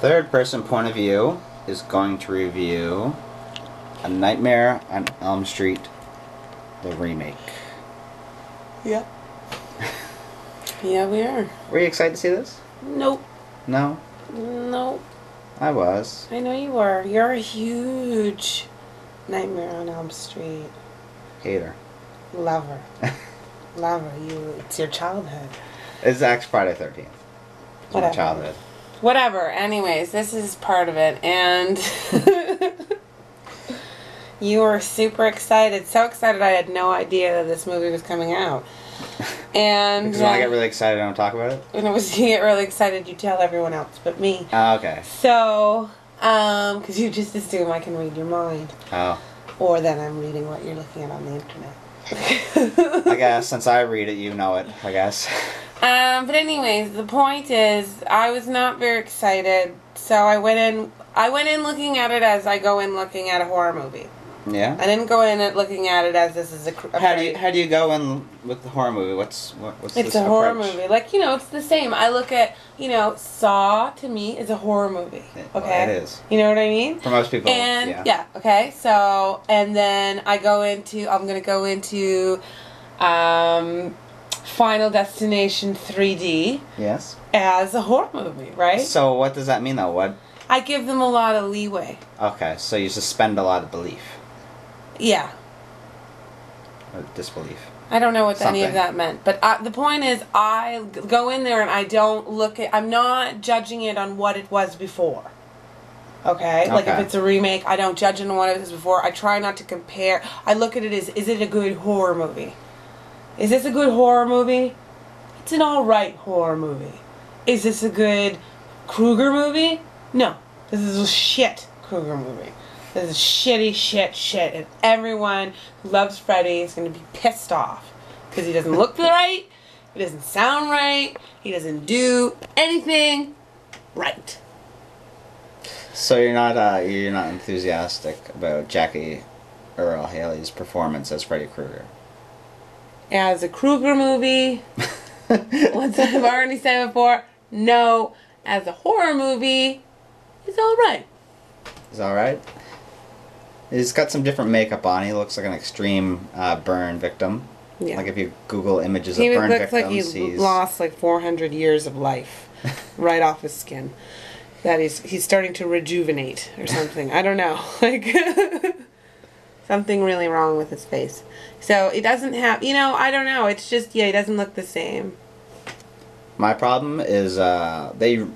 third person point of view is going to review A Nightmare on Elm Street, the remake. Yep. Yeah, we are. Were you excited to see this? Nope. No? Nope. I was. I know you were. You're a huge Nightmare on Elm Street Hater. lover. Lover. It's your childhood. It's actually Friday 13th. It's my Whatever. childhood. Whatever. Anyways, this is part of it, and you were super excited. So excited, I had no idea that this movie was coming out. And Because when I get really excited, I don't talk about it? when it was, you get really excited, you tell everyone else but me. Oh, okay. So, because you just assume I can read your mind. Oh. Or that I'm reading what you're looking at on the internet. I guess, since I read it, you know it, I guess. But anyways, the point is, I was not very excited, so I went in looking at it as I go in looking at a horror movie. Yeah? I didn't go in it looking at it as this is a How do you go in with the horror movie? What's it's this a horror approach? movie. Like, it's the same. I look at, Saw to me is a horror movie. Okay? Well, it is. You know what I mean? For most people, And yeah, okay. So, and then I'm going to go into Final Destination 3D Yes. as a horror movie, right? So what does that mean, though? What? I give them a lot of leeway. Okay, so you suspend a lot of belief. Yeah. Or disbelief. I don't know what any of Something. that meant. But the point is, I go in there and I don't I'm not judging it on what it was before. Okay? Like, if Okay. it's a remake, I don't judge it on what it was before. I try not to compare. I look at it as, is it a good horror movie? Is this a good horror movie? It's an alright horror movie. Is this a good Krueger movie? No. This is a shit Krueger movie. This is shitty shit. And everyone who loves Freddy is going to be pissed off. Because he doesn't look right. He doesn't sound right. He doesn't do anything right. So you're not enthusiastic about Jackie Earle Haley's performance as Freddy Krueger. As a Krueger movie, once I've already said before, no. As a horror movie, it's alright. Is all right? He's got some different makeup on. He looks like an extreme burn victim. Yeah. Like if you Google images He of burn looks like victims, he he's lost like 400 years of life right off his skin. That he's starting to rejuvenate or something. I don't know. Like something really wrong with his face. So it doesn't have, I don't know. It's just, he doesn't look the same. My problem is they,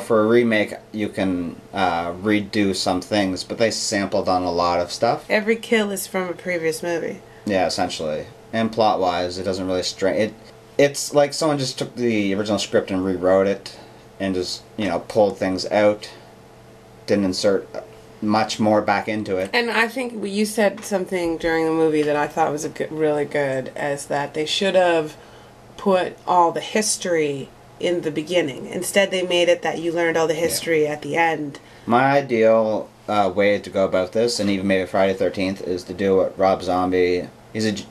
for a remake you can redo some things, but they sampled on a lot of stuff. Every kill is from a previous movie. Yeah, essentially. And plot-wise, it doesn't really it's like someone just took the original script and rewrote it and just, pulled things out, didn't insert much more back into it. And I think you said something during the movie that I thought was really good, as that they should have put all the history in the beginning. Instead, they made it that you learned all the history at the end. My ideal way to go about this, and even maybe Friday 13th, is to do what Rob Zombie... He's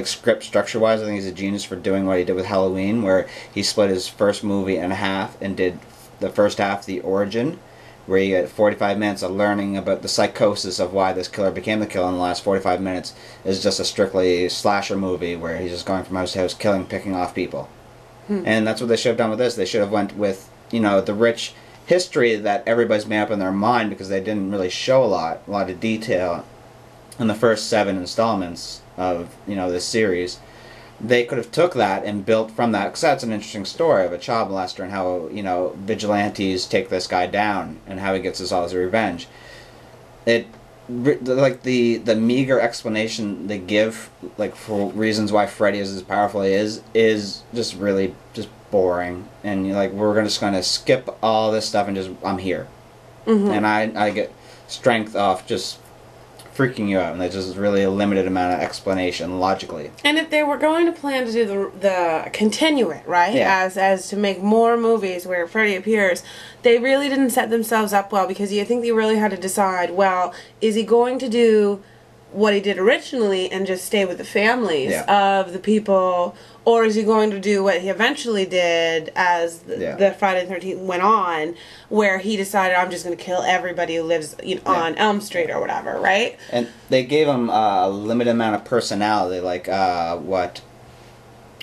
script structure-wise, I think he's a genius for doing what he did with Halloween, where he split his first movie in half and did the first half, the origin, where you get 45 minutes of learning about the psychosis of why this killer became the killer, and the last 45 minutes is just a strictly slasher movie where he's just going from house to house killing, picking off people. And that's what they should have done with this. They should have went with, the rich history that everybody's made up in their mind, because they didn't really show a lot of detail in the first 7 installments of, this series. They could have took that and built from that, because that's an interesting story of a child molester and how, vigilantes take this guy down and how he gets all his revenge. The meager explanation they give, for reasons why Freddy is as powerful as he is just really just boring. And you're like, we're just going to skip all this stuff and just, I'm here. Mm-hmm. And I get strength off just freaking you out, and there's just really a limited amount of explanation logically. And if they were going to plan to do the continue it, right? Yeah. As to make more movies where Freddy appears, they really didn't set themselves up well, because I think they really had to decide, well, is he going to do what he did originally and just stay with the families of the people, Or is he going to do what he eventually did as the Friday the 13th went on, where he decided, I'm just going to kill everybody who lives on Elm Street or whatever, right? And they gave him a limited amount of personality, like what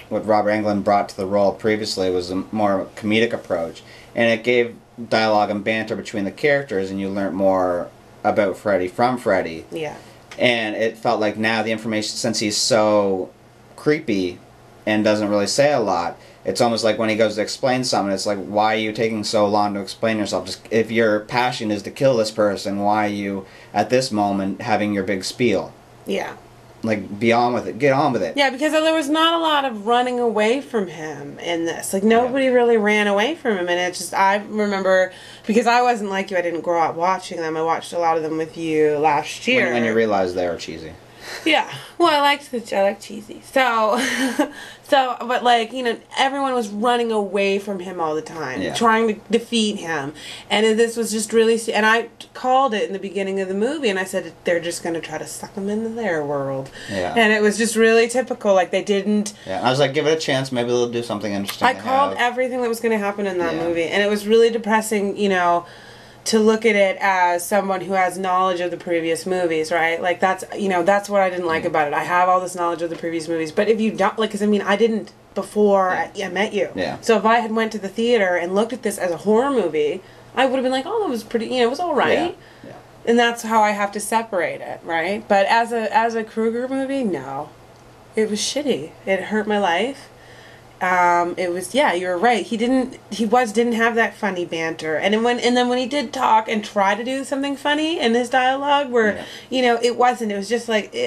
Robert Englund brought to the role previously was a more comedic approach. And it gave dialogue and banter between the characters, and you learned more about Freddy from Freddy. Yeah. And it felt like now the information, since he's so creepy and doesn't really say a lot, it's almost like when he goes to explain something, it's like, why are you taking so long to explain yourself? Just if your passion is to kill this person, why are you at this moment having your big spiel? Yeah. Like, be on with it. Get on with it. Yeah, because there was not a lot of running away from him in this. Like, nobody really ran away from him. And it's just, I remember, because I wasn't like you, I didn't grow up watching them. I watched a lot of them with you last year. When you realized they were cheesy. Yeah. Well, I like cheesy. But like, everyone was running away from him all the time, trying to defeat him. And this was just really, and I called it in the beginning of the movie, and I said, they're just going to try to suck him into their world. Yeah. And it was just really typical. Like, they didn't. Yeah. I was like, give it a chance. Maybe they'll do something interesting. I called everything that was going to happen in that movie. And it was really depressing, to look at it as someone who has knowledge of the previous movies, right? Like, that's what I didn't like about it. I have all this knowledge of the previous movies, but if you don't, like, because I didn't before I met you. Yeah. So if I had went to the theater and looked at this as a horror movie, I would have been like, oh, that was pretty, it was all right. Yeah. And that's how I have to separate it, right? But as a Krueger movie, no. It was shitty. It hurt my life. It was, you're right. He didn't have that funny banter. And then when he did talk and try to do something funny in his dialogue where, it was just like, ew.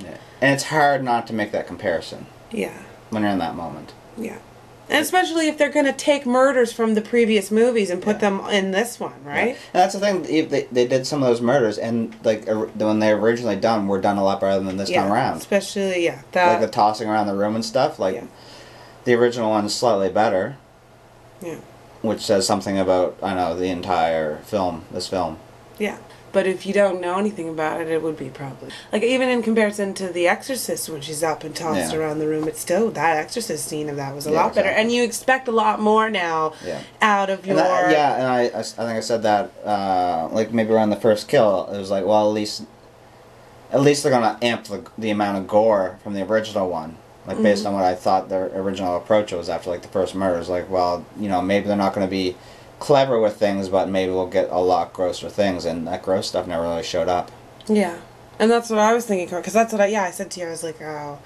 Yeah. And it's hard not to make that comparison. Yeah. When you're in that moment. Yeah. And especially if they're going to take murders from the previous movies and put them in this one, right? Yeah. And that's the thing. They did some of those murders, and like when they originally were done a lot better than this time around. Especially, like the tossing around the room and stuff. Like the original one is slightly better. Yeah. Which says something about the entire film. This film. Yeah. But if you don't know anything about it, it would be probably... Like, even in comparison to The Exorcist, when she's up and tossed around the room, it's still... That Exorcist scene of that was a lot better. And you expect a lot more now out of your... And I think I said that, like, maybe around the first kill, it was like, well, at least they're going to amp the amount of gore from the original one. Like, based on what I thought their original approach was after, like, the first murder. It was like, well, maybe they're not going to be clever with things, but maybe we'll get a lot grosser things, and that gross stuff never really showed up. Yeah, and that's what I was thinking, because that's what I said to you. I was like, oh,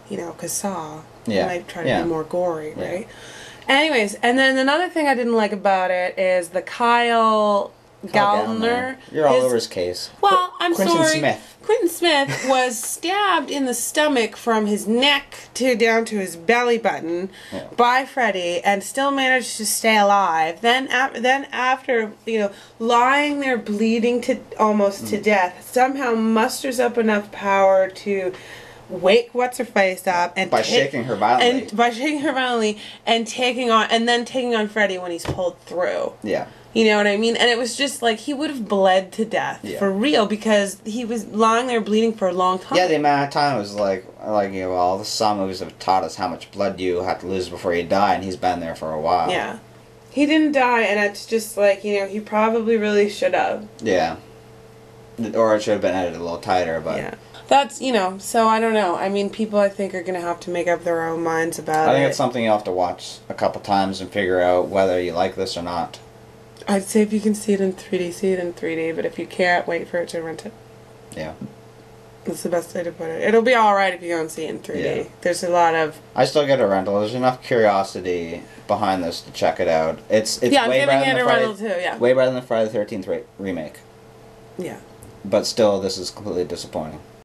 because Saw might try to be more gory, right? Anyways, and then another thing I didn't like about it is the Kyle Gallner. You're all over his case. Well, I'm sorry. Smith. Quentin Smith was stabbed in the stomach from his neck down to his belly button by Freddy, and still managed to stay alive. Then after lying there bleeding to almost to death, somehow musters up enough power to wake what's-her-face up and shaking her violently, and taking on Freddy when he's pulled through. Yeah. You know what I mean? And it was just like he would have bled to death for real, because he was lying there bleeding for a long time. Yeah, the amount of time was like all the Saw movies have taught us how much blood you have to lose before you die, and he's been there for a while. Yeah. He didn't die, and it's just like, he probably really should have. Yeah. Or it should have been edited a little tighter, but... Yeah. That's, so I don't know. I mean, people I think are going to have to make up their own minds about it. I think it's something you have to watch a couple times and figure out whether you like this or not. I'd say if you can see it in 3D, see it in 3D, but if you can't, wait for it to rent it. Yeah. That's the best way to put it. It'll be alright if you go and see it in 3D. Yeah. There's a lot of... I still get a rental. There's enough curiosity behind this to check it out. It's I'm way giving it a rental too, way better than the Friday the 13th remake. Yeah. But still, this is completely disappointing.